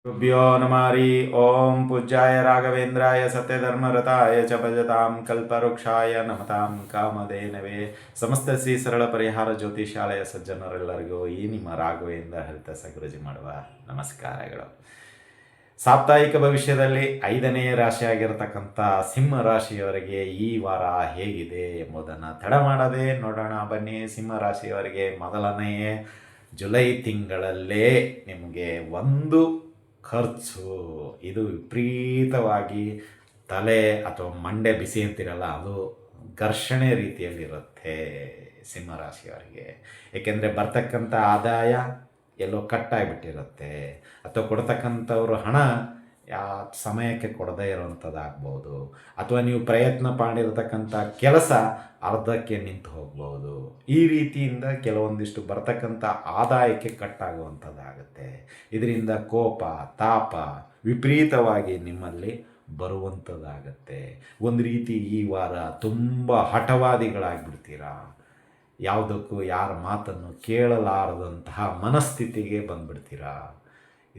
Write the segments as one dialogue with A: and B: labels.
A: गुरुभ्यो नमः। ओम पूज्याय राघवेन्द्राय सत्यधर्मरताय च भजतां कल्पवृक्षाय नमतां ಕಾಮಧೇನವೇ. ಸಮಸ್ತ ಶ್ರೀ ಸರಳ ಪರಿಹಾರ ಜ್ಯೋತಿಷಾಲಯ ಸಜ್ಜನರೆಲ್ಲರಿಗೂ ಈ ನಿಮ್ಮ ರಾಘವೇಂದ್ರ ಹರಿತ ಗುರುಜಿ ಮಾಡುವ ನಮಸ್ಕಾರಗಳು. ಸಾಪ್ತಾಹಿಕ ಭವಿಷ್ಯದಲ್ಲಿ 5ನೇ ರಾಶಿಯಾಗಿರತಕ್ಕಂಥ ಸಿಂಹ ರಾಶಿಯವರಿಗೆ ಈ ವಾರ ಹೇಗಿದೆ ಎಂಬುದನ್ನು ತಡ ಮಾಡದೆ ನೋಡೋಣ ಬನ್ನಿ. ಸಿಂಹ ರಾಶಿಯವರಿಗೆ ಮೊದಲನೆಯೇ ಜುಲೈ ತಿಂಗಳಲ್ಲೇ ನಿಮಗೆ ಒಂದು ಖರ್ಚು, ಇದು ವಿಪರೀತವಾಗಿ ತಲೆ ಅಥವಾ ಮಂಡೆ ಬಿಸಿ ಅಂತಿರಲ್ಲ, ಅದು ಘರ್ಷಣೆ ರೀತಿಯಲ್ಲಿರುತ್ತೆ ಸಿಂಹರಾಶಿಯವರಿಗೆ. ಏಕೆಂದರೆ ಬರ್ತಕ್ಕಂಥ ಆದಾಯ ಎಲ್ಲೋ ಕಟ್ಟಾಗಿಬಿಟ್ಟಿರುತ್ತೆ, ಅಥವಾ ಕೊಡ್ತಕ್ಕಂಥವ್ರು ಹಣ ಸಮಯಕ್ಕೆ ಕೊಡದೇ ಇರೋವಂಥದ್ದಾಗ್ಬೋದು, ಅಥವಾ ನೀವು ಪ್ರಯತ್ನ ಮಾಡಿರತಕ್ಕಂಥ ಕೆಲಸ ಅರ್ಧಕ್ಕೆ ನಿಂತು ಹೋಗ್ಬೋದು. ಈ ರೀತಿಯಿಂದ ಕೆಲವೊಂದಿಷ್ಟು ಬರ್ತಕ್ಕಂಥ ಆದಾಯಕ್ಕೆ ಕಟ್ಟಾಗುವಂಥದ್ದಾಗುತ್ತೆ. ಇದರಿಂದ ಕೋಪ ತಾಪ ವಿಪರೀತವಾಗಿ ನಿಮ್ಮಲ್ಲಿ ಬರುವಂಥದ್ದಾಗತ್ತೆ. ಒಂದು ರೀತಿ ಈ ವಾರ ತುಂಬ ಹಠವಾದಿಗಳಾಗಿಬಿಡ್ತೀರಾ, ಯಾವುದಕ್ಕೂ ಯಾರ ಮಾತನ್ನು ಕೇಳಲಾರದಂತಹ ಮನಸ್ಥಿತಿಗೆ ಬಂದ್ಬಿಡ್ತೀರಾ.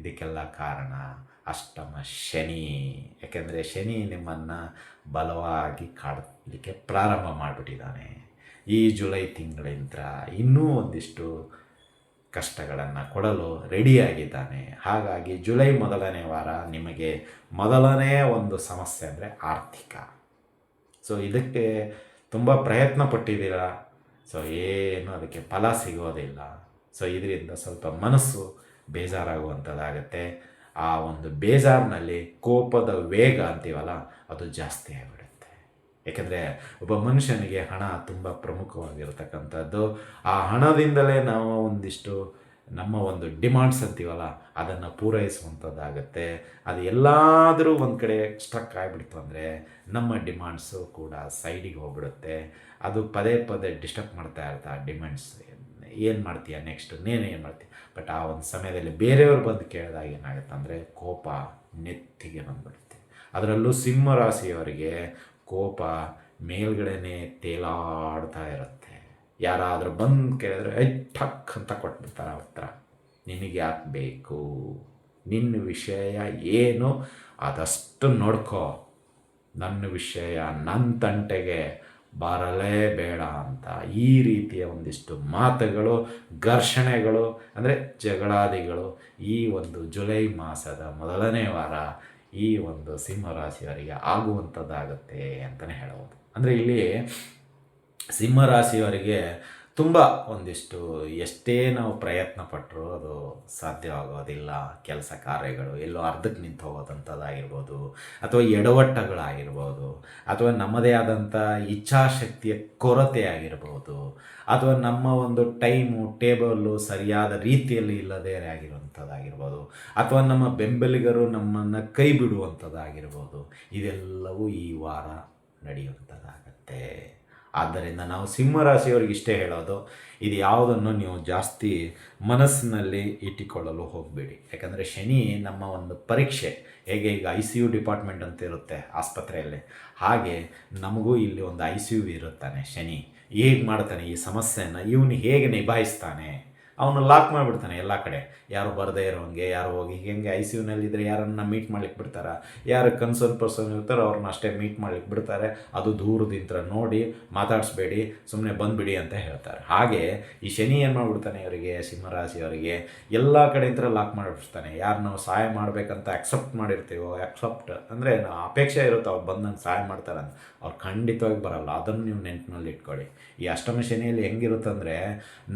A: ಇದಕ್ಕೆಲ್ಲ ಕಾರಣ ಅಷ್ಟಮ ಶನಿ. ಯಾಕೆಂದರೆ ಶನಿ ನಿಮ್ಮನ್ನು ಬಲವಾಗಿ ಕಾಡಲಿಕ್ಕೆ ಪ್ರಾರಂಭ ಮಾಡಿಬಿಟ್ಟಿದ್ದಾನೆ. ಈ ಜುಲೈ ತಿಂಗಳಿಂದ ಇನ್ನೂ ಒಂದಿಷ್ಟು ಕಷ್ಟಗಳನ್ನು ಕೊಡಲು ರೆಡಿಯಾಗಿದ್ದಾನೆ. ಹಾಗಾಗಿ ಜುಲೈ ಮೊದಲನೇ ವಾರ ನಿಮಗೆ ಮೊದಲನೇ ಒಂದು ಸಮಸ್ಯೆ ಅಂದರೆ ಆರ್ಥಿಕ. ಸೊ ಇದಕ್ಕೆ ತುಂಬ ಪ್ರಯತ್ನ ಪಟ್ಟಿದ್ದೀರ, ಸೊ ಏನು ಅದಕ್ಕೆ ಫಲ ಸಿಗೋದಿಲ್ಲ. ಸೊ ಇದರಿಂದ ಸ್ವಲ್ಪ ಮನಸ್ಸು ಬೇಜಾರಾಗುವಂಥದ್ದಾಗತ್ತೆ. ಆ ಒಂದು ಬೇಜಾರಿನಲ್ಲಿ ಕೋಪದ ವೇಗ ಅಂತೀವಲ್ಲ, ಅದು ಜಾಸ್ತಿ ಆಗಿಬಿಡುತ್ತೆ. ಏಕೆಂದರೆ ಒಬ್ಬ ಮನುಷ್ಯನಿಗೆ ಹಣ ತುಂಬ ಪ್ರಮುಖವಾಗಿರತಕ್ಕಂಥದ್ದು. ಆ ಹಣದಿಂದಲೇ ನಾವು ಒಂದಿಷ್ಟು ನಮ್ಮ ಒಂದು ಡಿಮಾಂಡ್ಸ್ ಅಂತೀವಲ್ಲ, ಅದನ್ನು ಪೂರೈಸುವಂಥದ್ದಾಗತ್ತೆ. ಅದು ಎಲ್ಲಾದರೂ ಒಂದು ಕಡೆ ಸ್ಟ್ರಕ್ ಆಗಿಬಿಡ್ತು ಅಂದರೆ ನಮ್ಮ ಡಿಮಾಂಡ್ಸು ಕೂಡ ಸೈಡಿಗೆ ಹೋಗ್ಬಿಡುತ್ತೆ. ಅದು ಪದೇ ಪದೇ ಡಿಸ್ಟರ್ಬ್ ಮಾಡ್ತಾ ಇರ್ತಾ ಡಿಮ್ಯಾಂಡ್ಸ್, ಏನು ಮಾಡ್ತೀಯ ನೆಕ್ಸ್ಟ್, ನೀನೇನು ಮಾಡ್ತೀಯ. ಬಟ್ ಆ ಒಂದು ಸಮಯದಲ್ಲಿ ಬೇರೆಯವ್ರು ಬಂದು ಕೇಳಿದಾಗ ಏನಾಗುತ್ತೆ ಅಂದರೆ ಕೋಪ ನೆತ್ತಿಗೆ ಬಂದುಬಿಡುತ್ತೆ. ಅದರಲ್ಲೂ ಸಿಂಹ ರಾಶಿಯವರಿಗೆ ಕೋಪ ಮೇಲ್ಗಡೆನೇ ತೇಲಾಡ್ತಾ ಇರುತ್ತೆ. ಯಾರಾದರೂ ಬಂದು ಕೇಳಿದ್ರೆ ಠಕ್ ಅಂತ ಕೊಟ್ಬಿಡ್ತಾರೆ ಉತ್ತರ. ನಿನಗೆ ಯಾಕೆ ಬೇಕು, ನಿನ್ನ ವಿಷಯ ಏನು ಅದಷ್ಟು ನೋಡ್ಕೋ, ನನ್ನ ವಿಷಯ ನನ್ನ ತಂಟೆಗೆ ಬರಲೇಬೇಡ ಅಂತ. ಈ ರೀತಿಯ ಒಂದಿಷ್ಟು ಮಾತುಗಳು, ಘರ್ಷಣೆಗಳು ಅಂದರೆ ಜಗಳಾದಿಗಳು ಈ ಒಂದು ಜುಲೈ ಮಾಸದ ಮೊದಲನೇ ವಾರ ಈ ಒಂದು ಸಿಂಹರಾಶಿಯವರಿಗೆ ಆಗುವಂಥದ್ದಾಗತ್ತೆ ಅಂತಲೇ ಹೇಳಬಹುದು. ಅಂದರೆ ಇಲ್ಲಿ ಸಿಂಹರಾಶಿಯವರಿಗೆ ತುಂಬ ಒಂದಿಷ್ಟು ಎಷ್ಟೇ ನಾವು ಪ್ರಯತ್ನ ಪಟ್ಟರೂ ಅದು ಸಾಧ್ಯವಾಗೋದಿಲ್ಲ. ಕೆಲಸ ಕಾರ್ಯಗಳು ಎಲ್ಲೋ ಅರ್ಧಕ್ಕೆ ನಿಂತು ಹೋಗೋದಂಥದ್ದಾಗಿರ್ಬೋದು, ಅಥವಾ ಎಡವಟ್ಟಗಳಾಗಿರ್ಬೋದು, ಅಥವಾ ನಮ್ಮದೇ ಆದಂಥ ಇಚ್ಛಾಶಕ್ತಿಯ ಕೊರತೆ ಆಗಿರ್ಬೋದು, ಅಥವಾ ನಮ್ಮ ಒಂದು ಟೈಮು ಟೇಬಲ್ಲು ಸರಿಯಾದ ರೀತಿಯಲ್ಲಿ ಇಲ್ಲದೇ ಆಗಿರುವಂಥದ್ದಾಗಿರ್ಬೋದು, ಅಥವಾ ನಮ್ಮ ಬೆಂಬಲಿಗರು ನಮ್ಮನ್ನು ಕೈ ಬಿಡುವಂಥದ್ದಾಗಿರ್ಬೋದು. ಇದೆಲ್ಲವೂ ಈ ವಾರ ನಡೆಯುವಂಥದ್ದಾಗತ್ತೆ. ಆದ್ದರಿಂದ ನಾವು ಸಿಂಹರಾಶಿಯವರಿಗೆ ಇಷ್ಟೇ ಹೇಳೋದು, ಇದು ಯಾವುದನ್ನು ನೀವು ಜಾಸ್ತಿ ಮನಸ್ಸಿನಲ್ಲಿ ಇಟ್ಟುಕೊಳ್ಳಲು ಹೋಗಬೇಡಿ. ಯಾಕಂದರೆ ಶನಿ ನಮ್ಮ ಒಂದು ಪರೀಕ್ಷೆ, ಹೇಗೆ ಈಗ ICU ಡಿಪಾರ್ಟ್ಮೆಂಟ್ ಅಂತ ಇರುತ್ತೆ ಆಸ್ಪತ್ರೆಯಲ್ಲಿ, ಹಾಗೆ ನಮಗೂ ಇಲ್ಲಿ ಒಂದು ICU ಇರುತ್ತಾನೆ ಶನಿ. ಹೇಗೆ ಮಾಡ್ತಾನೆ ಈ ಸಮಸ್ಯೆಯನ್ನು, ಇವನು ಹೇಗೆ ನಿಭಾಯಿಸ್ತಾನೆ, ಅವನು ಲಾಕ್ ಮಾಡಿಬಿಡ್ತಾನೆ ಎಲ್ಲ ಕಡೆ. ಯಾರು ಬರದೇ ಇರೋಂಗೆ, ಯಾರು ಹೋಗಿ ಹೆಂಗೆ ICUನಲ್ಲಿದ್ದರೆ ಯಾರನ್ನ ಮೀಟ್ ಮಾಡ್ಲಿಕ್ಕೆ ಬಿಡ್ತಾರೆ, ಯಾರು ಕನ್ಸರ್ನ್ ಪರ್ಸನ್ ಇರ್ತಾರೋ ಅವ್ರನ್ನ ಅಷ್ಟೇ ಮೀಟ್ ಮಾಡ್ಲಿಕ್ಕೆ ಬಿಡ್ತಾರೆ. ಅದು ದೂರದಿಂದ ನೋಡಿ ಮಾತಾಡಿಸ್ಬೇಡಿ, ಸುಮ್ಮನೆ ಬಂದುಬಿಡಿ ಅಂತ ಹೇಳ್ತಾರೆ. ಹಾಗೆ ಈ ಶನಿ ಏನು ಮಾಡಿಬಿಡ್ತಾನೆ ಇವರಿಗೆ, ಸಿಂಹರಾಶಿಯವರಿಗೆ ಎಲ್ಲ ಕಡೆಯಿಂದ ಲಾಕ್ ಮಾಡಿಬಿಡ್ತಾನೆ. ಯಾರು ನಾವು ಸಹಾಯ ಮಾಡಬೇಕಂತ ಅಕ್ಸೆಪ್ಟ್ ಮಾಡಿರ್ತೀವೋ, ಅಕ್ಸೆಪ್ಟ್ ಅಂದರೆ ನಾವು ಅಪೇಕ್ಷೆ ಇರುತ್ತೆ ಅವ್ರು ಬಂದು ನಂಗೆ ಸಹಾಯ ಮಾಡ್ತಾರೆ ಅಂತ, ಅವ್ರು ಖಂಡಿತವಾಗಿ ಬರಲ್ಲ. ಅದನ್ನು ನೀವು ನೆನಪಿನಲ್ಲಿ ಇಟ್ಕೊಳ್ಳಿ. ಈ ಅಷ್ಟಮ ಶನಿಯಲ್ಲಿ ಹೆಂಗಿರುತ್ತಂದರೆ,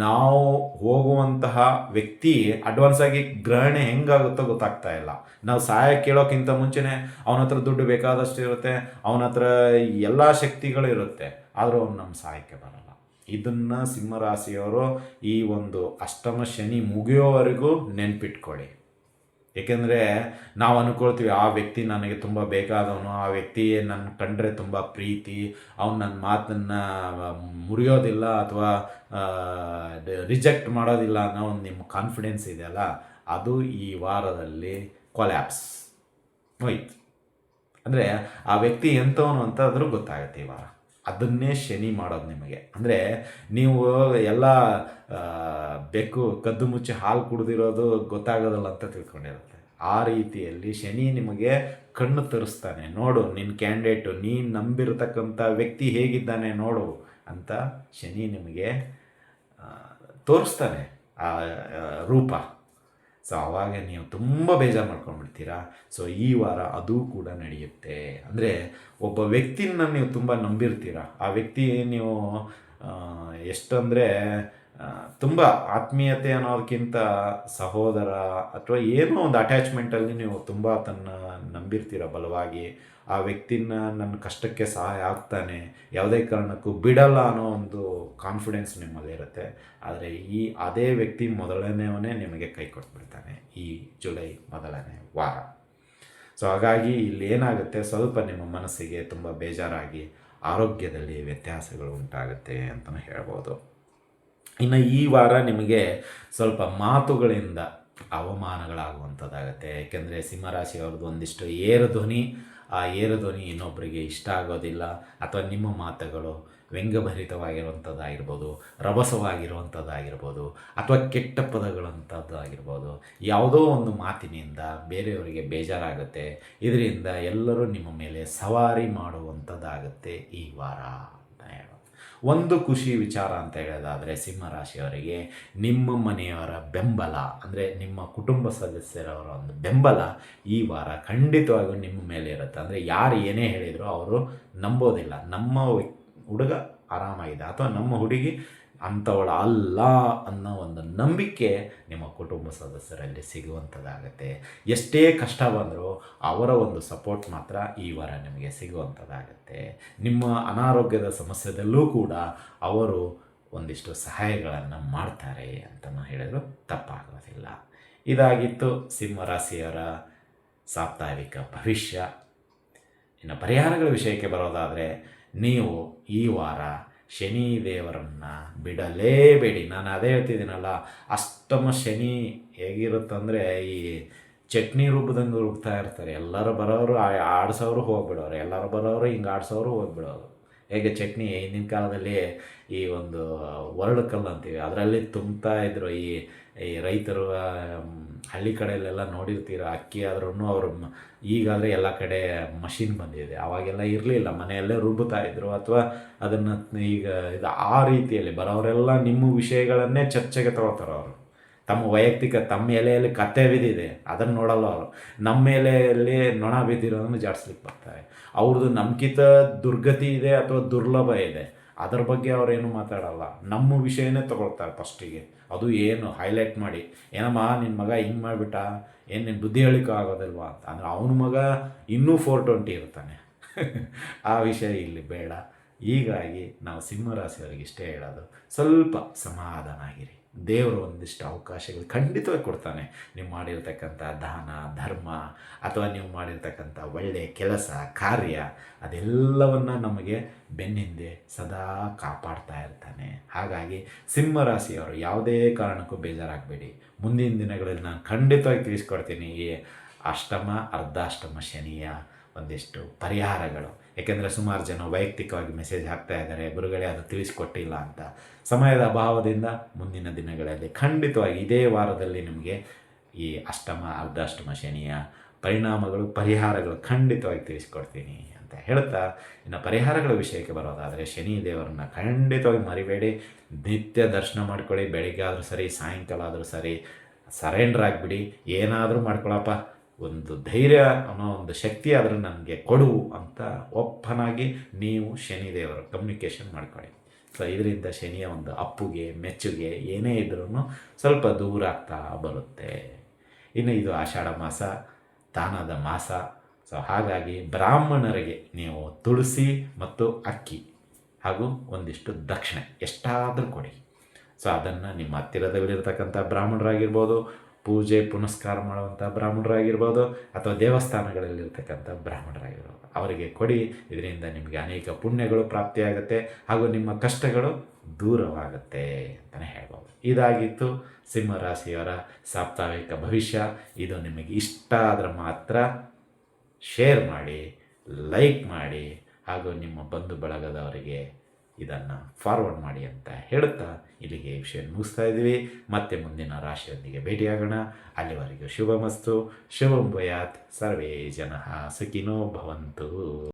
A: ನಾವು ಹೋಗುವಂತಹ ವ್ಯಕ್ತಿ ಅಡ್ವಾನ್ಸ್ ಆಗಿ ಗ್ರಹಣೆ ಹೆಂಗಾಗುತ್ತೋ ಗೊತ್ತಾಗ್ತಾ ಇಲ್ಲ. ನಾವು ಸಹಾಯ ಕೇಳೋಕ್ಕಿಂತ ಮುಂಚೆನೇ ಅವನ ಹತ್ರ ದುಡ್ಡು ಬೇಕಾದಷ್ಟು ಇರುತ್ತೆ, ಅವನ ಹತ್ರ ಎಲ್ಲ ಶಕ್ತಿಗಳು ಇರುತ್ತೆ, ಆದರೂ ಅವ್ನು ನಮ್ಮ ಸಹಾಯಕ್ಕೆ ಬರಲ್ಲ. ಇದನ್ನು ಸಿಂಹರಾಶಿಯವರು ಈ ಒಂದು ಅಷ್ಟಮ ಶನಿ ಮುಗಿಯೋವರೆಗೂ ನೆನ್ಪಿಟ್ಕೊಳ್ಳಿ. ಏಕೆಂದರೆ ನಾವು ಅಂದ್ಕೊಳ್ತೀವಿ ಆ ವ್ಯಕ್ತಿ ನನಗೆ ತುಂಬ ಬೇಕಾದವನು, ಆ ವ್ಯಕ್ತಿ ನನ್ನ ಕಂಡ್ರೆ ತುಂಬ ಪ್ರೀತಿ, ಅವ್ನು ನನ್ನ ಮಾತನ್ನು ಮುರಿಯೋದಿಲ್ಲ ಅಥವಾ ರಿಜೆಕ್ಟ್ ಮಾಡೋದಿಲ್ಲ ಅನ್ನೋ ಒಂದು ನಿಮ್ಮ ಕಾನ್ಫಿಡೆನ್ಸ್ ಇದೆಯಲ್ಲ, ಅದು ಈ ವಾರದಲ್ಲಿ ಕೊಲ್ಯಾಪ್ಸ್ ಹೋಯ್ತು. ಅಂದರೆ ಆ ವ್ಯಕ್ತಿ ಎಂಥವನು ಅಂತ ಆದರೂ ಗೊತ್ತಾಗುತ್ತೆ ಈ ವಾರ. ಅದನ್ನೇ ಶನಿ ಮಾಡೋದು ನಿಮಗೆ. ಅಂದರೆ ನೀವು ಎಲ್ಲ ಬೆಕ್ಕು ಕದ್ದು ಮುಚ್ಚಿ ಹಾಲು ಕುಡಿದಿರೋದು ಗೊತ್ತಾಗೋದಿಲ್ಲ ಅಂತ ತಿಳ್ಕೊಂಡಿರುತ್ತೆ. ಆ ರೀತಿಯಲ್ಲಿ ಶನಿ ನಿಮಗೆ ಕಣ್ಣು ತರಿಸ್ತಾನೆ. ನೋಡು ನಿನ್ನ ಕ್ಯಾಂಡಿಡೇಟು, ನೀನು ನಂಬಿರತಕ್ಕಂಥ ವ್ಯಕ್ತಿ ಹೇಗಿದ್ದಾನೆ ನೋಡು ಅಂತ ಶನಿ ನಿಮಗೆ ತೋರಿಸ್ತಾನೆ ಆ ರೂಪ. ಸೊ ಆವಾಗ ನೀವು ತುಂಬ ಬೇಜಾರು ಮಾಡ್ಕೊಂಡ್ಬಿಡ್ತೀರಾ. ಸೊ ಈ ವಾರ ಅದು ಕೂಡ ನಡೆಯುತ್ತೆ. ಅಂದರೆ ಒಬ್ಬ ವ್ಯಕ್ತಿನ ನೀವು ತುಂಬ ನಂಬಿರ್ತೀರ. ಆ ವ್ಯಕ್ತಿ ನೀವು ಎಷ್ಟಂದರೆ ತುಂಬ ಆತ್ಮೀಯತೆ ಅನ್ನೋದಕ್ಕಿಂತ ಸಹೋದರ ಅಥವಾ ಏನೋ ಒಂದು ಅಟ್ಯಾಚ್ಮೆಂಟಲ್ಲಿ ನೀವು ತುಂಬ ತನ್ನ ನಂಬಿರ್ತೀರ ಬಲವಾಗಿ. ಆ ವ್ಯಕ್ತಿನ ನನ್ನ ಕಷ್ಟಕ್ಕೆ ಸಹಾಯ ಆಗ್ತಾನೆ, ಯಾವುದೇ ಕಾರಣಕ್ಕೂ ಬಿಡಲ್ಲ ಅನ್ನೋ ಒಂದು ಕಾನ್ಫಿಡೆನ್ಸ್ ನಿಮ್ಮಲ್ಲಿರುತ್ತೆ. ಆದರೆ ಅದೇ ವ್ಯಕ್ತಿ ಮೊದಲನೇವನೇ ನಿಮಗೆ ಕೈ ಕೊಟ್ಬಿಡ್ತಾನೆ ಈ ಜುಲೈ ಮೊದಲನೇ ವಾರ. ಸೊ ಹಾಗಾಗಿ ಇಲ್ಲಿ ಏನಾಗುತ್ತೆ, ಸ್ವಲ್ಪ ನಿಮ್ಮ ಮನಸ್ಸಿಗೆ ತುಂಬ ಬೇಜಾರಾಗಿ ಆರೋಗ್ಯದಲ್ಲಿ ವ್ಯತ್ಯಾಸಗಳು ಉಂಟಾಗುತ್ತೆ ಅಂತಲೇ ಹೇಳ್ಬೋದು. ಇನ್ನು ಈ ವಾರ ನಿಮಗೆ ಸ್ವಲ್ಪ ಮಾತುಗಳಿಂದ ಅವಮಾನಗಳಾಗುವಂಥದ್ದಾಗತ್ತೆ. ಏಕೆಂದರೆ ಸಿಂಹರಾಶಿಯವ್ರದ್ದು ಒಂದಿಷ್ಟು ಏರು ಧ್ವನಿ, ಆ ಏರು ಧ್ವನಿ ಇನ್ನೊಬ್ಬರಿಗೆ ಇಷ್ಟ ಆಗೋದಿಲ್ಲ. ಅಥವಾ ನಿಮ್ಮ ಮಾತುಗಳು ವ್ಯಂಗ್ಯಭರಿತವಾಗಿರುವಂಥದ್ದಾಗಿರ್ಬೋದು, ರಭಸವಾಗಿರುವಂಥದ್ದಾಗಿರ್ಬೋದು, ಅಥವಾ ಕೆಟ್ಟ ಪದಗಳಂಥದ್ದಾಗಿರ್ಬೋದು. ಯಾವುದೋ ಒಂದು ಮಾತಿನಿಂದ ಬೇರೆಯವರಿಗೆ ಬೇಜಾರಾಗುತ್ತೆ. ಇದರಿಂದ ಎಲ್ಲರೂ ನಿಮ್ಮ ಮೇಲೆ ಸವಾರಿ ಮಾಡುವಂಥದ್ದಾಗುತ್ತೆ ಈ ವಾರ ಅಂತ ಹೇಳೋದು. ಒಂದು ಖುಷಿ ವಿಚಾರ ಅಂತ ಹೇಳೋದಾದರೆ ಸಿಂಹರಾಶಿಯವರಿಗೆ ನಿಮ್ಮ ಮನೆಯವರ ಬೆಂಬಲ, ಅಂದರೆ ನಿಮ್ಮ ಕುಟುಂಬ ಸದಸ್ಯರವರ ಒಂದು ಬೆಂಬಲ ಈ ವಾರ ಖಂಡಿತವಾಗಿಯೂ ನಿಮ್ಮ ಮೇಲೆ ಇರುತ್ತೆ. ಅಂದರೆ ಯಾರು ಏನೇ ಹೇಳಿದರೂ ಅವರು ನಂಬೋದಿಲ್ಲ. ನಮ್ಮ ಹುಡುಗ ಆರಾಮಾಗಿದೆ ಅಥವಾ ನಮ್ಮ ಹುಡುಗಿ ಅಂಥವಳ ಅಲ್ಲ ಅನ್ನೋ ಒಂದು ನಂಬಿಕೆ ನಿಮ್ಮ ಕುಟುಂಬ ಸದಸ್ಯರಲ್ಲಿ ಸಿಗುವಂಥದ್ದಾಗತ್ತೆ. ಎಷ್ಟೇ ಕಷ್ಟ ಬಂದರೂ ಅವರ ಒಂದು ಸಪೋರ್ಟ್ ಮಾತ್ರ ಈ ವಾರ ನಿಮಗೆ ಸಿಗುವಂಥದ್ದಾಗತ್ತೆ. ನಿಮ್ಮ ಅನಾರೋಗ್ಯದ ಸಮಸ್ಯೆದಲ್ಲೂ ಕೂಡ ಅವರು ಒಂದಿಷ್ಟು ಸಹಾಯಗಳನ್ನು ಮಾಡ್ತಾರೆ ಅಂತಲೂ ಹೇಳಿದ್ರು ತಪ್ಪಾಗೋದಿಲ್ಲ. ಇದಾಗಿತ್ತು ಸಿಂಹರಾಶಿಯವರ ಸಾಪ್ತಾಹಿಕ ಭವಿಷ್ಯ. ಇನ್ನು ಪರಿಹಾರಗಳ ವಿಷಯಕ್ಕೆ ಬರೋದಾದರೆ, ನೀವು ಈ ವಾರ ಶನಿ ದೇವರನ್ನು ಬಿಡಲೇಬೇಡಿ. ನಾನು ಅದೇ ಹೇಳ್ತಿದ್ದೀನಲ್ಲ, ಅಷ್ಟಮ ಶನಿ ಹೇಗಿರುತ್ತಂದರೆ ಈ ಚಟ್ನಿ ರುಬ್ಬದಂಗೆ ರುಬ್ತಾ ಇರ್ತಾರೆ. ಎಲ್ಲರೂ ಬರೋರು ಆಡಿಸೋರು ಹೋಗ್ಬಿಡೋರು, ಎಲ್ಲರೂ ಬರೋರು ಹಿಂಗೆ ಆಡಿಸೋರು ಹೋಗ್ಬಿಡೋರು. ಹೇಗೆ ಚಟ್ನಿ ಹಿಂದಿನ ಕಾಲದಲ್ಲಿ ಈ ಒಂದು ಒರಳು ಕಲ್ಲು ಅಂತೀವಿ, ಅದರಲ್ಲಿ ತುಂಬ್ತಾ ಇದ್ರು. ಈ ರೈತರು ಹಳ್ಳಿ ಕಡೆಯಲ್ಲೆಲ್ಲ ನೋಡಿರ್ತೀರ, ಅಕ್ಕಿ ಆದ್ರೂ ಅವರು ಈಗಾದರೆ ಎಲ್ಲ ಕಡೆ ಮಷಿನ್ ಬಂದಿದೆ. ಆವಾಗೆಲ್ಲ ಇರಲಿಲ್ಲ, ಮನೆಯಲ್ಲೇ ರುಬ್ಬುತ್ತಾ ಇದ್ದರು. ಅಥವಾ ಅದನ್ನು ಈಗ ಇದು ಆ ರೀತಿಯಲ್ಲಿ ಬರೋರೆಲ್ಲ ನಿಮ್ಮ ವಿಷಯಗಳನ್ನೇ ಚರ್ಚೆಗೆ ತಗೋತಾರೆ. ಅವರು ತಮ್ಮ ವೈಯಕ್ತಿಕ ತಮ್ಮ ಎಲೆಯಲ್ಲಿ ಕತ್ತೆ ಬಿದ್ದಿದೆ ಅದನ್ನು ನೋಡಲ್ಲ ಅವರು, ನಮ್ಮ ಎಲೆಯಲ್ಲಿ ನೊಣ ಬಿದ್ದಿರೋದನ್ನು ಜಾಡಿಸ್ಲಿಕ್ಕೆ ಬರ್ತಾರೆ. ಅವ್ರದ್ದು ನಮ್ಗಿಂತ ದುರ್ಗತಿ ಇದೆ ಅಥವಾ ದುರ್ಲಭ ಇದೆ, ಅದ್ರ ಬಗ್ಗೆ ಅವರೇನು ಮಾತಾಡಲ್ಲ. ನಮ್ಮ ವಿಷಯನೇ ತೊಗೊಳ್ತಾರೆ ಫಸ್ಟಿಗೆ. ಅದು ಏನು ಹೈಲೈಟ್ ಮಾಡಿ, ಏನಮ್ಮ ನಿನ್ನ ಮಗ ಹಿಂಗೆ ಮಾಡಿಬಿಟ್ಟ, ಏನು ನಿನ್ನ ಬುದ್ಧಿ ಹೇಳಿಕೆ ಆಗೋದಿಲ್ವಾ ಅಂತ. ಅಂದರೆ ಅವನ ಮಗ ಇನ್ನೂ 420 ಇರ್ತಾನೆ. ಆ ವಿಷಯ ಇಲ್ಲಿ ಬೇಡ. ಹೀಗಾಗಿ ನಾವು ಸಿಂಹರಾಶಿಯವರಿಗೆ ಇಷ್ಟೇ ಹೇಳೋದು, ಸ್ವಲ್ಪ ಸಮಾಧಾನ ಆಗಿರಿ. ದೇವರು ಒಂದಿಷ್ಟು ಅವಕಾಶಗಳು ಖಂಡಿತವಾಗಿ ಕೊಡ್ತಾನೆ. ನೀವು ಮಾಡಿರ್ತಕ್ಕಂಥ ದಾನ ಧರ್ಮ ಅಥವಾ ನೀವು ಮಾಡಿರ್ತಕ್ಕಂಥ ಒಳ್ಳೆಯ ಕೆಲಸ ಕಾರ್ಯ ಅದೆಲ್ಲವನ್ನು ನಮಗೆ ಬೆನ್ನಿಂದೆ ಸದಾ ಕಾಪಾಡ್ತಾ ಇರ್ತಾನೆ. ಹಾಗಾಗಿ ಸಿಂಹರಾಶಿಯವರು ಯಾವುದೇ ಕಾರಣಕ್ಕೂ ಬೇಜಾರಾಗಬೇಡಿ. ಮುಂದಿನ ದಿನಗಳಲ್ಲಿ ನಾನು ಖಂಡಿತವಾಗಿ ತಿಳಿಸ್ಕೊಡ್ತೀನಿ ಈ ಅಷ್ಟಮ ಅರ್ಧಾಷ್ಟಮ ಶನಿಯ ಒಂದಿಷ್ಟು ಪರಿಹಾರಗಳು. ಏಕೆಂದರೆ ಸುಮಾರು ಜನ ವೈಯಕ್ತಿಕವಾಗಿ ಮೆಸೇಜ್ ಹಾಕ್ತಾ ಇದ್ದಾರೆ, ಗುರುಗಳೇ ಅದು ತಿಳಿಸ್ಕೊಟ್ಟಿಲ್ಲ ಅಂತ. ಸಮಯದ ಅಭಾವದಿಂದ ಮುಂದಿನ ದಿನಗಳಲ್ಲಿ ಖಂಡಿತವಾಗಿ ಇದೇ ವಾರದಲ್ಲಿ ನಿಮಗೆ ಈ ಅಷ್ಟಮ ಅರ್ಧಾಷ್ಟಮ ಶನಿಯ ಪರಿಣಾಮಗಳು ಪರಿಹಾರಗಳು ಖಂಡಿತವಾಗಿ ತಿಳಿಸ್ಕೊಡ್ತೀನಿ ಅಂತ ಹೇಳ್ತಾ, ಇನ್ನು ಪರಿಹಾರಗಳ ವಿಷಯಕ್ಕೆ ಬರೋದಾದರೆ ಶನಿ ದೇವರನ್ನ ಖಂಡಿತವಾಗಿ ಮರಿಬೇಡಿ. ನಿತ್ಯ ದರ್ಶನ ಮಾಡ್ಕೊಳ್ಳಿ. ಬೆಳಿಗ್ಗೆ ಆದರೂ ಸರಿ, ಸಾಯಂಕಾಲ ಆದರೂ ಸರಿ, ಸರೆಂಡರ್ ಆಗಿಬಿಡಿ. ಏನಾದರೂ ಮಾಡ್ಕೊಳಪ್ಪ, ಒಂದು ಧೈರ್ಯ ಅನ್ನೋ ಒಂದು ಶಕ್ತಿ ಆದರೂ ನನಗೆ ಕೊಡು ಅಂತ ಓಪನ್ನಾಗಿ ನೀವು ಶನಿದೇವರು ಕಮ್ಯುನಿಕೇಷನ್ ಮಾಡ್ಕೊಳ್ಳಿ. ಸೊ ಇದರಿಂದ ಶನಿಯ ಒಂದು ಅಪ್ಪುಗೆ ಮೆಚ್ಚುಗೆ ಏನೇ ಇದ್ರೂ ಸ್ವಲ್ಪ ದೂರ ಆಗ್ತಾ ಬರುತ್ತೆ. ಇನ್ನು ಇದು ಆಷಾಢ ಮಾಸ, ದಾನದ ಮಾಸ. ಸೊ ಹಾಗಾಗಿ ಬ್ರಾಹ್ಮಣರಿಗೆ ನೀವು ತುಳಸಿ ಮತ್ತು ಅಕ್ಕಿ ಹಾಗೂ ಒಂದಿಷ್ಟು ದಕ್ಷಿಣೆ ಎಷ್ಟಾದರೂ ಕೊಡಿ. ಸೊ ಅದನ್ನು ನಿಮ್ಮ ಹತ್ತಿರದಲ್ಲಿರ್ತಕ್ಕಂಥ ಬ್ರಾಹ್ಮಣರಾಗಿರ್ಬೋದು, ಪೂಜೆ ಪುನಸ್ಕಾರ ಮಾಡುವಂಥ ಬ್ರಾಹ್ಮಣರಾಗಿರ್ಬೋದು, ಅಥವಾ ದೇವಸ್ಥಾನಗಳಲ್ಲಿರ್ತಕ್ಕಂಥ ಬ್ರಾಹ್ಮಣರಾಗಿರ್ಬೋದು, ಅವರಿಗೆ ಕೊಡಿ. ಇದರಿಂದ ನಿಮಗೆ ಅನೇಕ ಪುಣ್ಯಗಳು ಪ್ರಾಪ್ತಿಯಾಗುತ್ತೆ ಹಾಗೂ ನಿಮ್ಮ ಕಷ್ಟಗಳು ದೂರವಾಗುತ್ತೆ ಅಂತಲೇ ಹೇಳ್ಬೋದು. ಇದಾಗಿತ್ತು ಸಿಂಹರಾಶಿಯವರ ಸಾಪ್ತಾಹಿಕ ಭವಿಷ್ಯ. ಇದು ನಿಮಗೆ ಇಷ್ಟ ಆದರೆ ಮಾತ್ರ ಶೇರ್ ಮಾಡಿ, ಲೈಕ್ ಮಾಡಿ ಹಾಗೂ ನಿಮ್ಮ ಬಂಧು ಬಳಗದವರಿಗೆ ಇದನ್ನು ಫಾರ್ವರ್ಡ್ ಮಾಡಿ ಅಂತ ಹೇಳುತ್ತಾ ಇಲ್ಲಿಗೆ ಈ ವಿಷಯ ಮುಗಿಸ್ತಾ ಇದ್ದೀವಿ. ಮತ್ತೆ ಮುಂದಿನ ರಾಶಿಯೊಂದಿಗೆ ಭೇಟಿಯಾಗೋಣ. ಅಲ್ಲಿವರೆಗೂ ಶುಭಮಸ್ತು, ಶುಭಂ ಭೂಯಾತ್, ಸರ್ವೇ ಜನಃ ಸುಖಿನೋ ಭವಂತು.